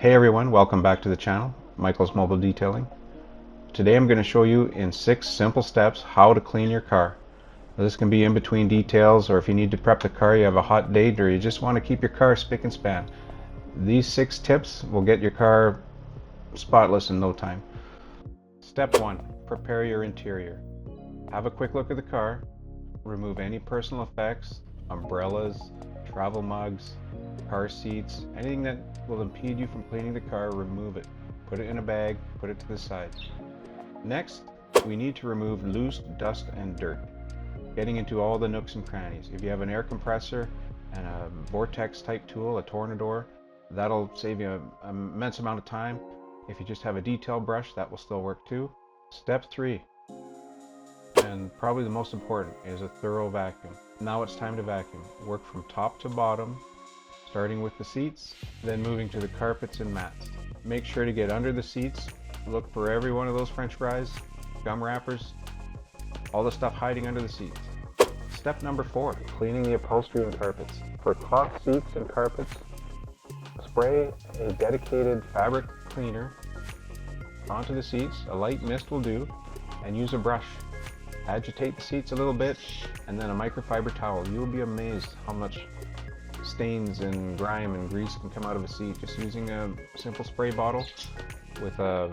Hey everyone, welcome back to the channel, Michael's Mobile Detailing. Today I'm going to show you in 6 simple steps how to clean your car. Now, this can be in between details, or if you need to prep the car, you have a hot date, or you just want to keep your car spick and span. These 6 tips will get your car spotless in no time. Step 1. Prepare your interior. Have a quick look at the car. Remove any personal effects, umbrellas, travel mugs, car seats, anything that will impede you from cleaning the car, remove it. Put it in a bag, put it to the side. Next, we need to remove loose dust and dirt, getting into all the nooks and crannies. If you have an air compressor and a vortex type tool, a tornador, that'll save you an immense amount of time. If you just have a detail brush, that will still work too. Step 3, and probably the most important, is a thorough vacuum. Now it's time to vacuum. Work from top to bottom, starting with the seats, then moving to the carpets and mats. Make sure to get under the seats. Look for every one of those french fries, gum wrappers, all the stuff hiding under the seats. Step number 4, cleaning the upholstery and carpets. For cloth seats and carpets, spray a dedicated fabric cleaner onto the seats. A light mist will do, and use a brush. Agitate the seats a little bit, and then a microfiber towel. You will be amazed how much stains and grime and grease can come out of a seat just using a simple spray bottle with a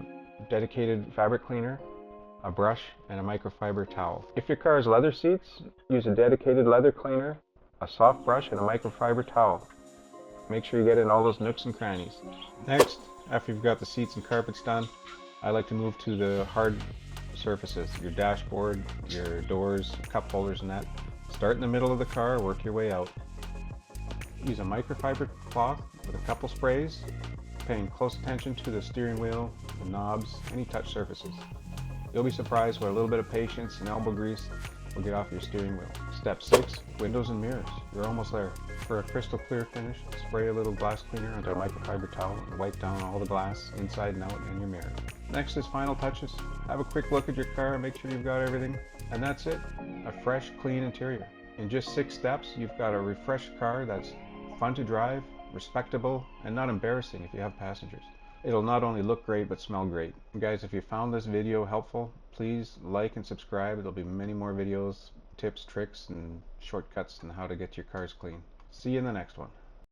dedicated fabric cleaner, a brush, and a microfiber towel. If your car has leather seats, use a dedicated leather cleaner, a soft brush, and a microfiber towel. Make sure you get in all those nooks and crannies. Next, after you've got the seats and carpets done, I like to move to the hard surfaces, your dashboard, your doors, cup holders, and that. Start in the middle of the car, work your way out. Use a microfiber cloth with a couple sprays, paying close attention to the steering wheel, the knobs, any touch surfaces. You'll be surprised what a little bit of patience and elbow grease will get off your steering wheel. Step 6, windows and mirrors. You're almost there. For a crystal clear finish, spray a little glass cleaner onto a microfiber towel and wipe down all the glass inside and out in your mirror. Next is final touches. Have a quick look at your car and make sure you've got everything. And that's it. A fresh, clean interior. In just 6 steps, you've got a refreshed car that's fun to drive, respectable, and not embarrassing if you have passengers. It'll not only look great, but smell great. Guys, if you found this video helpful, please like and subscribe. There'll be many more videos, tips, tricks, and shortcuts on how to get your cars clean. See you in the next one.